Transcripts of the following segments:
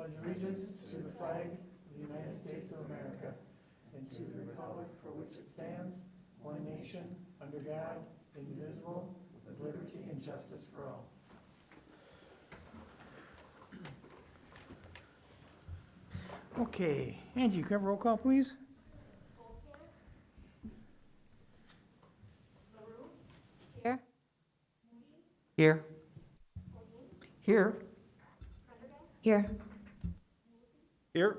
pledge allegiance to the flag of the United States of America and to the republic for which it stands, one nation, under God, indivisible, with liberty and justice for all. Okay, Angie, you could have a roll call, please? Here. Here. Here. Here. Here.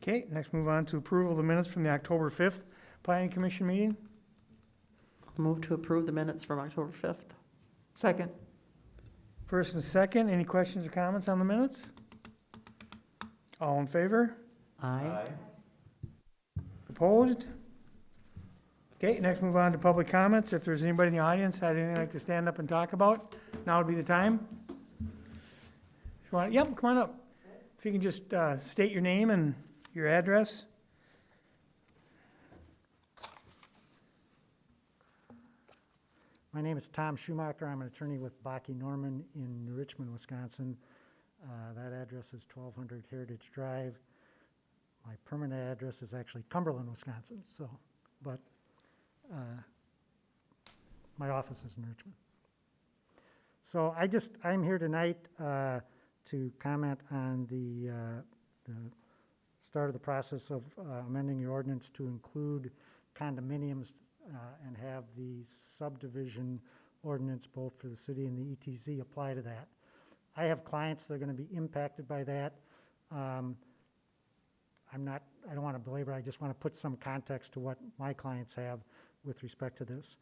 Okay, next move on to approval of the minutes from the October 5th Planning Commission meeting. Move to approve the minutes from October 5th. Second. First and second, any questions or comments on the minutes? All in favor? Aye. Opposed? Okay, next move on to public comments. If there's anybody in the audience that had anything they'd like to stand up and talk about, now would be the time. If you want, yep, come on up. If you can just state your name and your address. My name is Tom Schumacher. I'm an attorney with Baki Norman in New Richmond, Wisconsin. That address is 1200 Heritage Drive. My permanent address is actually Cumberland, Wisconsin. But my office is in Richmond. So I'm here tonight to comment on the start of the process of amending your ordinance to include condominiums and have the subdivision ordinance both for the city and the ETZ apply to that. I have clients that are going to be impacted by that. I don't want to belabor, I just want to put some context to what my clients have with respect to this.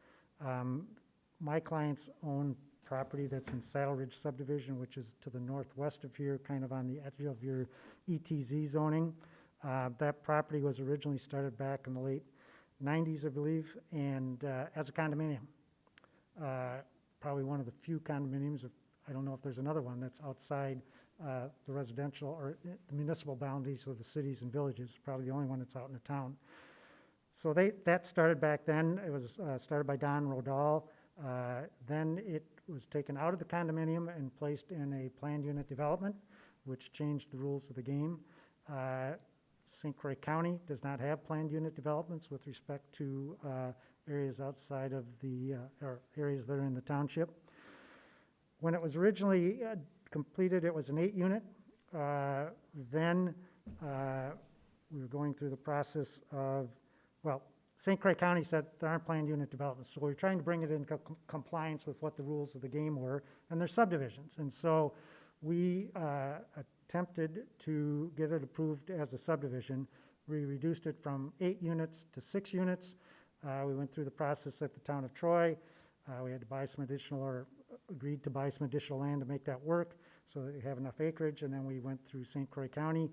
My clients own property that's in Saddle Ridge subdivision, which is to the northwest of here, kind of on the edge of your ETZ zoning. That property was originally started back in the late 90s, I believe, and as a condominium. Probably one of the few condominiums, I don't know if there's another one that's outside the residential or the municipal boundaries of the cities and villages, probably the only one that's out in the town. So that started back then. It was started by Don Rodal. Then it was taken out of the condominium and placed in a planned unit development, which changed the rules of the game. St. Croix County does not have planned unit developments with respect to areas outside of the, or areas that are in the township. When it was originally completed, it was an 8-unit. Then we were going through the process of, well, St. Croix County said there aren't planned unit developments, so we're trying to bring it in compliance with what the rules of the game were, and there's subdivisions. And so we attempted to get it approved as a subdivision. We reduced it from 8 units to 6 units. We went through the process at the town of Troy. We had to buy some additional, or agreed to buy some additional land to make that work so that we have enough acreage, and then we went through St. Croix County.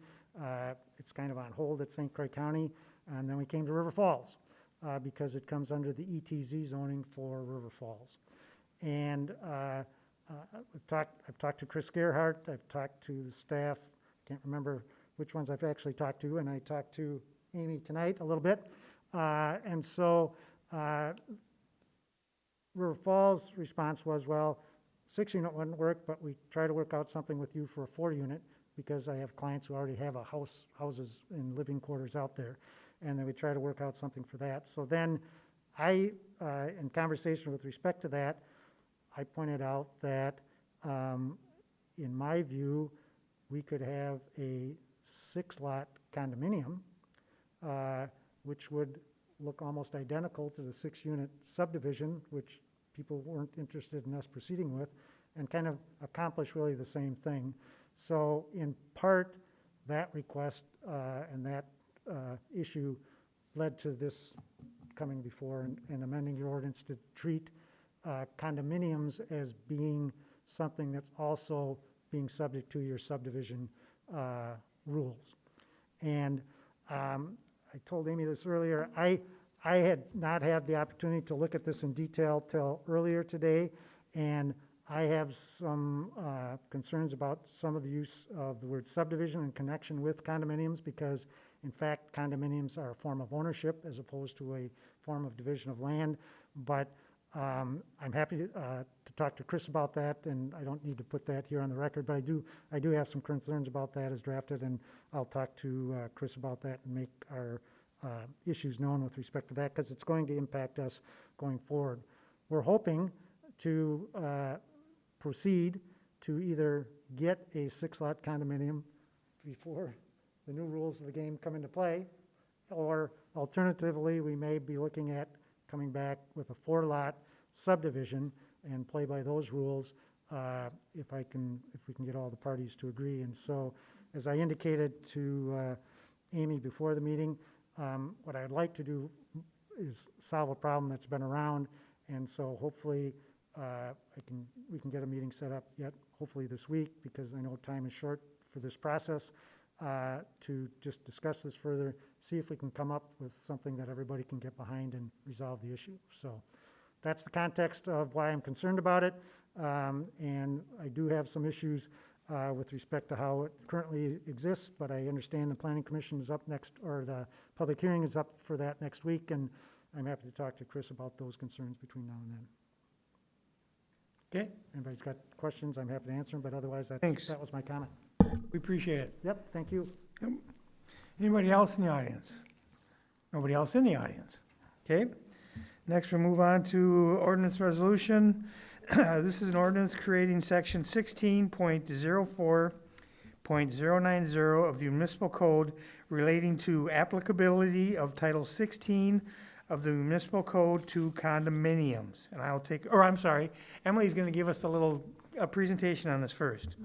It's kind of on hold at St. Croix County, and then we came to River Falls because it comes under the ETZ zoning for River Falls. And I've talked to Chris Gerhardt, I've talked to the staff, can't remember which ones I've actually talked to, and I talked to Amy tonight a little bit. And so River Falls' response was, well, 6-unit wouldn't work, but we try to work out something with you for a 4-unit because I have clients who already have houses and living quarters out there. And then we try to work out something for that. So then I, in conversation with respect to that, I pointed out that in my view, we could have a 6-lot condominium, which would look almost identical to the 6-unit subdivision, which people weren't interested in us proceeding with, and kind of accomplish really the same thing. So in part, that request and that issue led to this coming before and amending your ordinance to treat condominiums as being something that's also being subject to your subdivision rules. And I told Amy this earlier, I had not had the opportunity to look at this in detail till earlier today, and I have some concerns about some of the use of the word subdivision in connection with condominiums because, in fact, condominiums are a form of ownership as opposed to a form of division of land. But I'm happy to talk to Chris about that, and I don't need to put that here on the record, but I do have some concerns about that as drafted, and I'll talk to Chris about that and make our issues known with respect to that, because it's going to impact us going forward. We're hoping to proceed to either get a 6-lot condominium before the new rules of the game come into play, or alternatively, we may be looking at coming back with a 4-lot subdivision and play by those rules if we can get all the parties to agree. And so, as I indicated to Amy before the meeting, what I'd like to do is solve a problem that's been around, and so hopefully we can get a meeting set up yet, hopefully this week, because I know time is short for this process, to just discuss this further, see if we can come up with something that everybody can get behind and resolve the issue. So that's the context of why I'm concerned about it, and I do have some issues with respect to how it currently exists, but I understand the Planning Commission is up next, or the public hearing is up for that next week, and I'm happy to talk to Chris about those concerns between now and then. Okay, Anybody's got questions, I'm happy to answer them, but otherwise, Thanks. that was my comment. we appreciate it. Yep, thank you. Anybody else in the audience? Nobody else in the audience? Okay. Next, we'll move on to ordinance resolution. This is an ordinance creating section 16.04.090 of the Municipal Code relating to applicability of Title 16 of the Municipal Code to condominiums. And I'll take, or I'm sorry, Emily's going to give us a presentation on this first.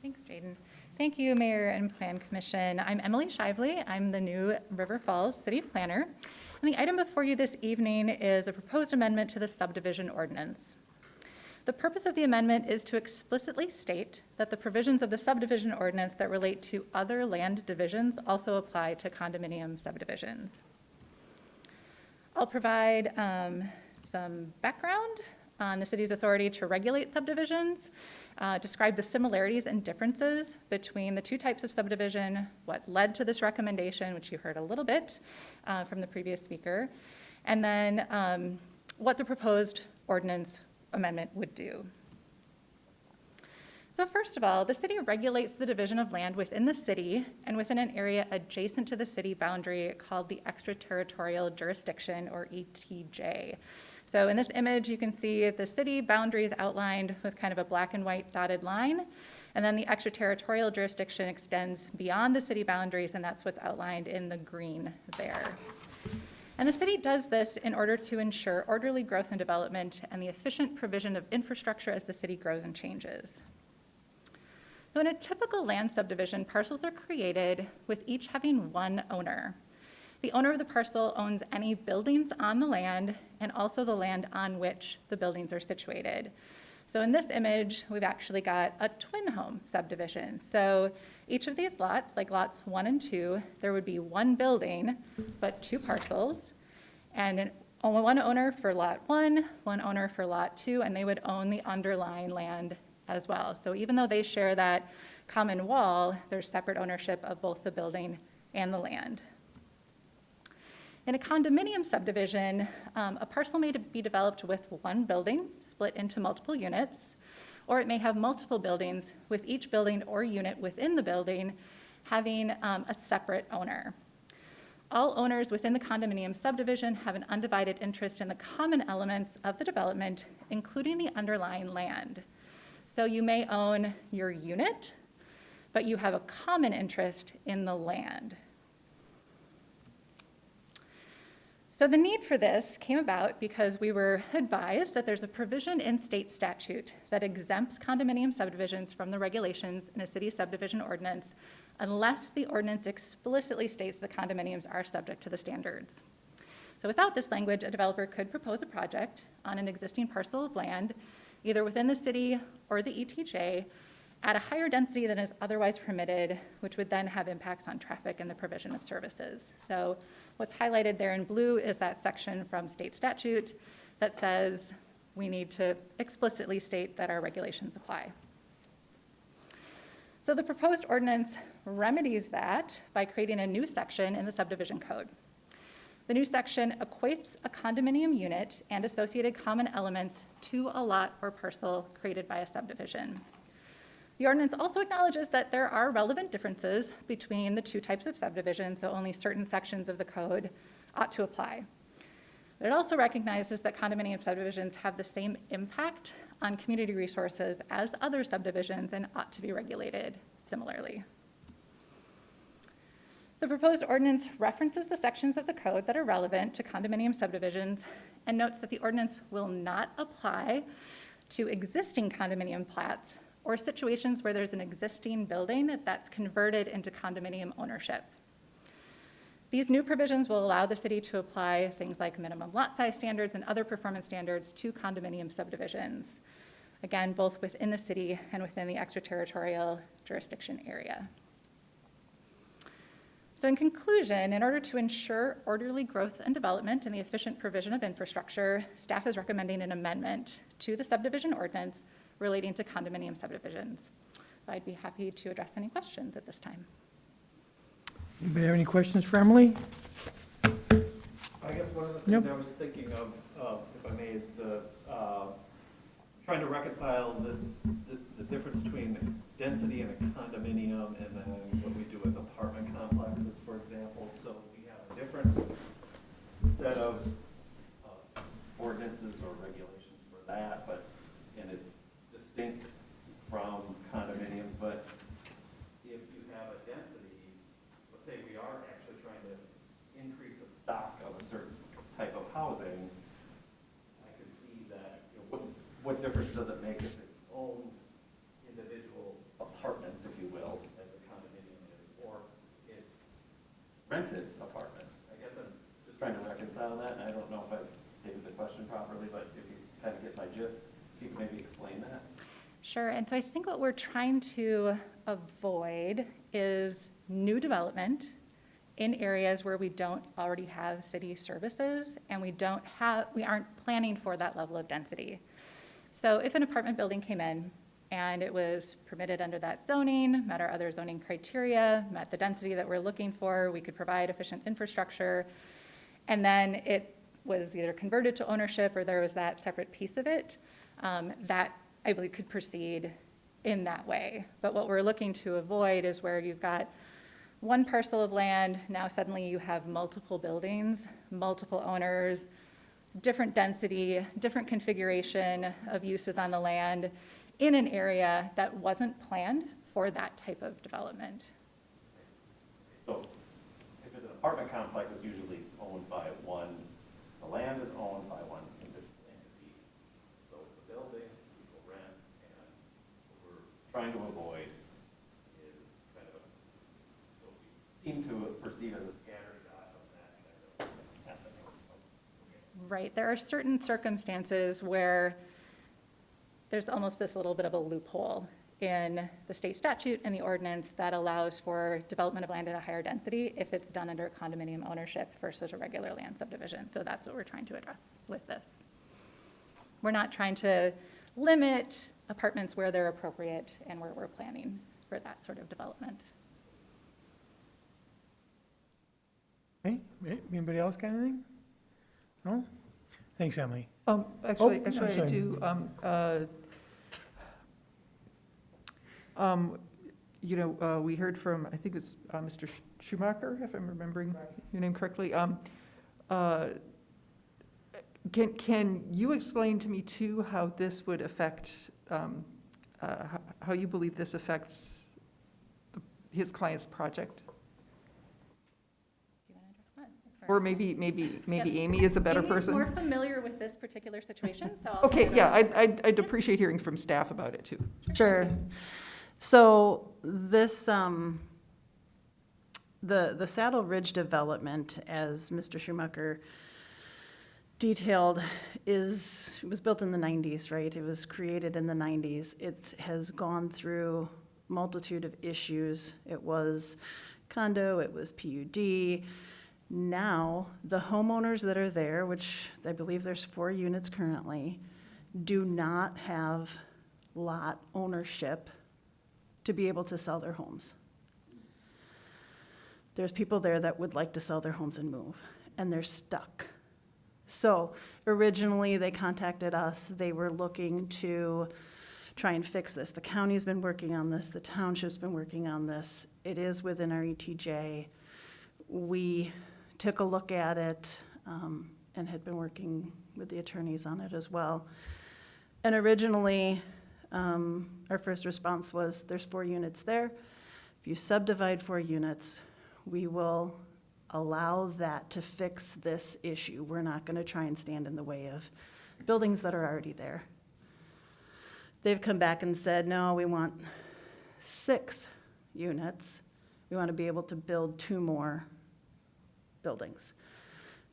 Thanks, Jaden. Thank you, Mayor and Plan Commission. I'm Emily Shively. I'm the new River Falls City Planner. And the item before you this evening is a proposed amendment to the subdivision ordinance. The purpose of the amendment is to explicitly state that the provisions of the subdivision ordinance that relate to other land divisions also apply to condominium subdivisions. I'll provide some background on the city's authority to regulate subdivisions, describe the similarities and differences between the two types of subdivision, what led to this recommendation, which you heard a little bit from the previous speaker, and then what the proposed ordinance amendment would do. So first of all, the city regulates the division of land within the city and within an area adjacent to the city boundary called the extraterritorial jurisdiction, or ETJ. So in this image, you can see the city boundaries outlined with kind of a black and white dotted line, and then the extraterritorial jurisdiction extends beyond the city boundaries, and that's what's outlined in the green there. And the city does this in order to ensure orderly growth and development and the efficient provision of infrastructure as the city grows and changes. So in a typical land subdivision, parcels are created with each having one owner. The owner of the parcel owns any buildings on the land and also the land on which the buildings are situated. So in this image, we've actually got a twin home subdivision. So each of these lots, like lots 1 and 2, there would be one building, but 2 parcels, and one owner for lot 1, one owner for lot 2, and they would own the underlying land as well. So even though they share that common wall, there's separate ownership of both the building and the land. In a condominium subdivision, a parcel may be developed with one building split into multiple units, or it may have multiple buildings with each building or unit within the building having a separate owner. All owners within the condominium subdivision have an undivided interest in the common elements of the development, including the underlying land. So you may own your unit, but you have a common interest in the land. So the need for this came about because we were advised that there's a provision in state statute that exempts condominium subdivisions from the regulations in a city subdivision ordinance unless the ordinance explicitly states the condominiums are subject to the standards. So without this language, a developer could propose a project on an existing parcel of land, either within the city or the ETJ, at a higher density than is otherwise permitted, which would then have impacts on traffic and the provision of services. So what's highlighted there in blue is that section from state statute that says we need to explicitly state that our regulations apply. So the proposed ordinance remedies that by creating a new section in the subdivision code. The new section equates a condominium unit and associated common elements to a lot or parcel created by a subdivision. The ordinance also acknowledges that there are relevant differences between the two types of subdivisions, so only certain sections of the code ought to apply. But it also recognizes that condominium subdivisions have the same impact on community resources as other subdivisions and ought to be regulated similarly. The proposed ordinance references the sections of the code that are relevant to condominium subdivisions and notes that the ordinance will not apply to existing condominium plats or situations where there's an existing building that's converted into condominium ownership. These new provisions will allow the city to apply things like minimum lot size standards and other performance standards to condominium subdivisions, again, both within the city and within the extraterritorial jurisdiction area. So in conclusion, in order to ensure orderly growth and development and the efficient provision of infrastructure, staff is recommending an amendment to the subdivision ordinance relating to condominium subdivisions. I'd be happy to address any questions at this time. Anybody have any questions for Emily? I guess one of the things I was thinking of, if I may, is trying to reconcile the difference between density in a condominium and then what we do with apartment complexes, for example. So we have a different set of ordinances or regulations for that, and it's distinct from condominiums. But if you have a density, let's say we are actually trying to increase the stock of a certain type of housing, I could see that, what difference does it make if it's owned individual apartments, if you will, as a condominium is, or it's rented apartments? I guess I'm just trying to reconcile that, and I don't know if I've stated the question properly, but if you kind of get my gist, if you could maybe explain that. Sure, and so I think what we're trying to avoid is new development in areas where we don't already have city services and we aren't planning for that level of density. So if an apartment building came in and it was permitted under that zoning, met our other zoning criteria, met the density that we're looking for, we could provide efficient infrastructure, and then it was either converted to ownership or there was that separate piece of it, that I believe could proceed in that way. But what we're looking to avoid is where you've got one parcel of land, now suddenly you have multiple buildings, multiple owners, different density, different configuration of uses on the land in an area that wasn't planned for that type of development. So if it's an apartment complex, it's usually owned by one, the land is owned by one entity. So it's the building, people rent, and what we're trying to avoid is kind of what we seem to perceive as a scattershot of that kind of happening. Right, there are certain circumstances where there's almost this little bit of a loophole in the state statute and the ordinance that allows for development of land at a higher density if it's done under condominium ownership versus a regular land subdivision. So that's what we're trying to address with this. We're not trying to limit apartments where they're appropriate and where we're planning for that sort of development. Okay, anybody else got anything? No? Thanks, Emily. Actually, I'm I sorry. do. We heard from, I think it's Mr. Schumacher, if I'm remembering your name correctly. Can you explain to me too how this would affect, how you believe this affects his client's project? Do you want to address that? Or maybe Amy is a better person? Amy's more familiar with this particular situation, so I'll Okay, turn it yeah, over. I'd appreciate hearing from staff about it too. Sure. So this, the Saddle Ridge development, as Mr. Schumacher detailed is, it was built in the 90s, right? It was created in the 90s. It has gone through multitude of issues. It was condo, it was PUD. Now, the homeowners that are there, which I believe there's 4 units currently, do not have lot ownership to be able to sell their homes. There's people there that would like to sell their homes and move, and they're stuck. So originally, they contacted us. They were looking to try and fix this. The county's been working on this. The township's been working on this. It is within our ETJ. We took a look at it and had been working with the attorneys on it as well. And originally, our first response was, there's 4 units there. If you subdivide 4 units, we will allow that to fix this issue. We're not going to try and stand in the way of buildings that are already there. They've come back and said, no, we want 6 units. We want to be able to build 2 more buildings.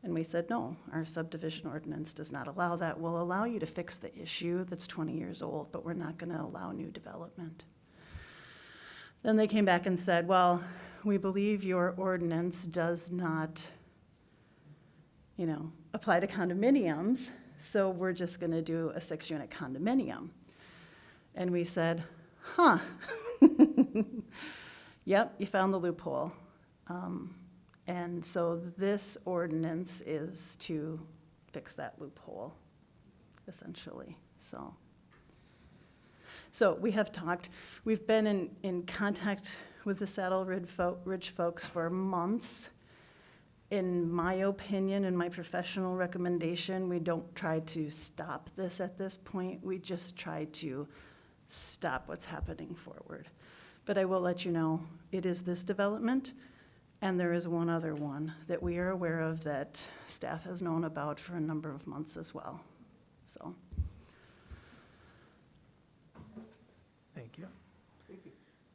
And we said, no, our subdivision ordinance does not allow that. We'll allow you to fix the issue that's 20 years old, but we're not going to allow new development. Then they came back and said, well, we believe your ordinance does not, apply to condominiums, so we're just going to do a 6-unit condominium. And we said, huh. Yep, you found the loophole. And so this ordinance is to fix that loophole, essentially, So we have talked, we've been in contact with the Saddle Ridge folks for months. In my opinion and my professional recommendation, we don't try to stop this at this point. We just try to stop what's happening forward. But I will let you know, it is this development, and there is one other one that we are aware of that staff has known about for a number of months as well, so. Thank you.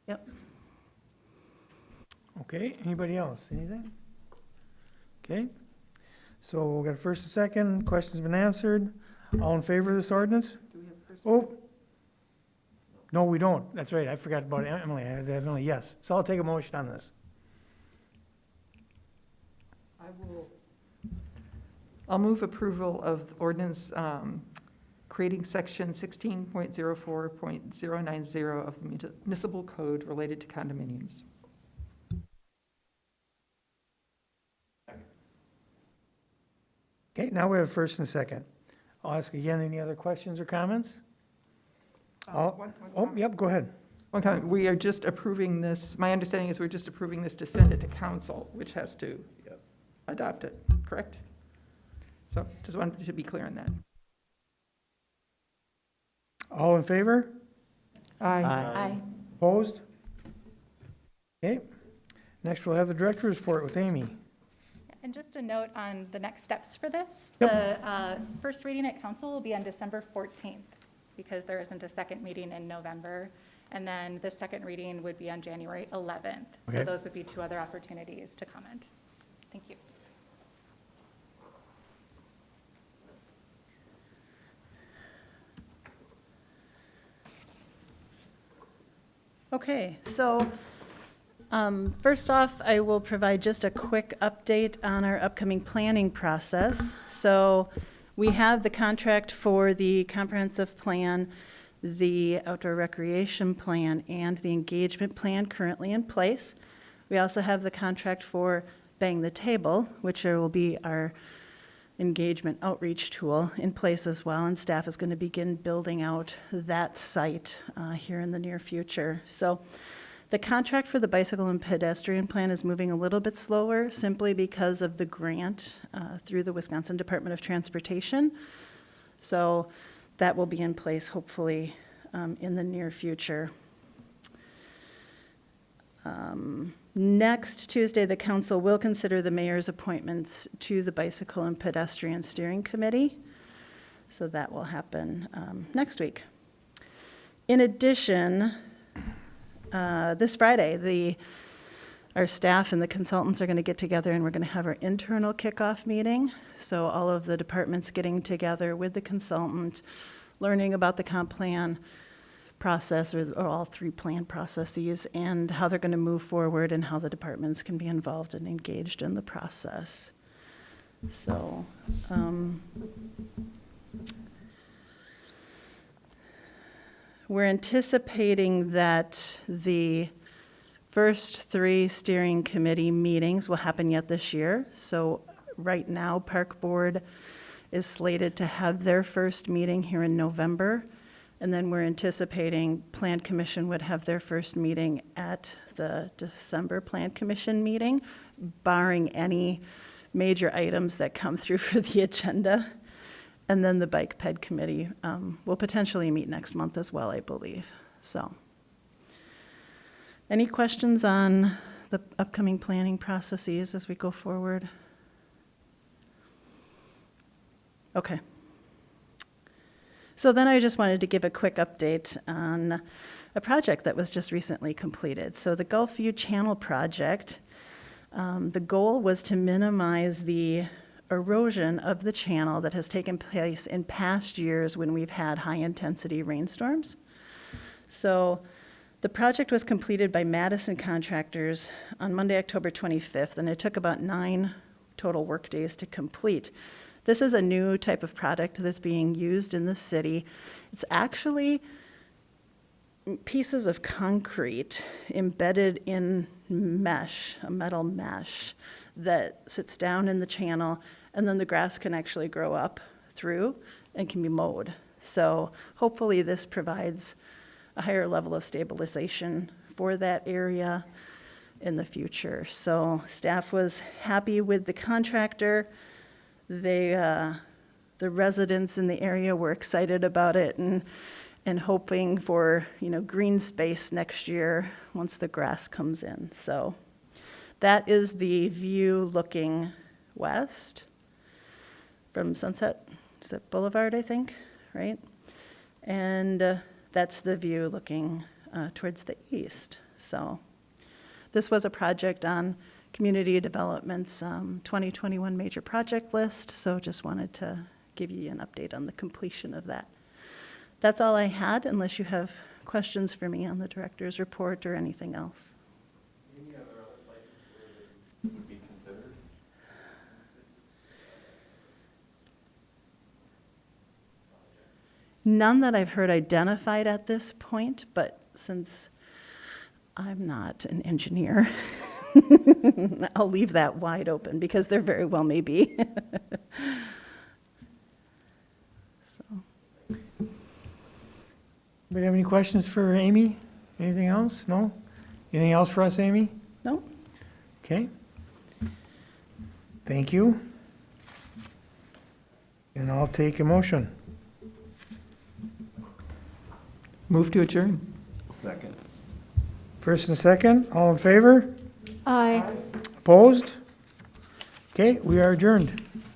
Yep. Okay, anybody else? Anything? Okay, so we've got a first and second. Question's been answered. All in favor of this ordinance? Do we have a first? Oh. No, we don't. That's right. I forgot about Emily. I had Emily, yes. So I'll take a motion on this. I'll move approval of ordinance creating section 16.04.090 of the municipal code related to condominiums. Okay, now we have first and second. I'll ask again, any other questions or comments? One Oh, comment. yep, go ahead. One comment. We are just approving this, my understanding is we're just approving this to send it to council, which has to adopt it, correct? So just wanted to be clear on that. All in favor? Aye. Aye. Opposed? Okay, next we'll have the director's report with Amy. And just a note on the next steps for this. Yep. The first reading at council will be on December 14th, because there isn't a second meeting in November. And then the second reading would be on January 11th. Okay. So those would be 2 other opportunities to comment. Thank you. Okay, so first off, I will provide just a quick update on our upcoming planning process. So we have the contract for the comprehensive plan, the outdoor recreation plan, and the engagement plan currently in place. We also have the contract for Bang the Table, which will be our engagement outreach tool, in place as well, and staff is going to begin building out that site here in the near future. So the contract for the bicycle and pedestrian plan is moving a little bit slower, simply because of the grant through the Wisconsin Department of Transportation. So that will be in place hopefully in the near future. Next Tuesday, the council will consider the mayor's appointments to the Bicycle and Pedestrian Steering Committee. So that will happen next week. In addition, this Friday, the Our staff and the consultants are going to get together and we're going to have our internal kickoff meeting. So all of the departments getting together with the consultant, learning about the comp plan process or all 3 plan processes and how they're going to move forward and how the departments can be involved and engaged in the process. So, we're anticipating that the first 3 steering committee meetings will happen yet this year. So right now, Park Board is slated to have their first meeting here in November. And then we're anticipating Plan Commission would have their first meeting at the December Plan Commission meeting, barring any major items that come through for the agenda. And then the Bike Ped Committee will potentially meet next month as well, I believe. So, any questions on the upcoming planning processes as we go forward? Okay. So then I just wanted to give a quick update on a project that was just recently completed. So the Gulfview Channel project, the goal was to minimize the erosion of the channel that has taken place in past years when we've had high-intensity rainstorms. So the project was completed by Madison Contractors on Monday, October 25th, and it took about 9 total workdays to complete. This is a new type of product that's being used in the city. It's actually pieces of concrete embedded in mesh, a metal mesh, that sits down in the channel, and then the grass can actually grow up through and can be mowed. So hopefully this provides a higher level of stabilization for that area in the future. So staff was happy with the contractor. The residents in the area were excited about it and hoping for, green space next year once the grass comes in. So that is the view looking west from Sunset, is it Boulevard, I think, right? And that's the view looking towards the east. So this was a project on Community Development's 2021 major project list, so just wanted to give you an update on the completion of that. That's all I had, unless you have questions for me on the director's report or anything else. Any other places where this would be considered? None that I've heard identified at this point, but since I'm not an engineer, I'll leave that wide open because there very well may be. So. Anybody have any questions for Amy? Anything else? No? Anything else for us, Amy? No? Okay. Thank you. And I'll take a motion. Move to adjourn. Second. First and second, all in favor? Aye. Opposed? Okay, we are adjourned.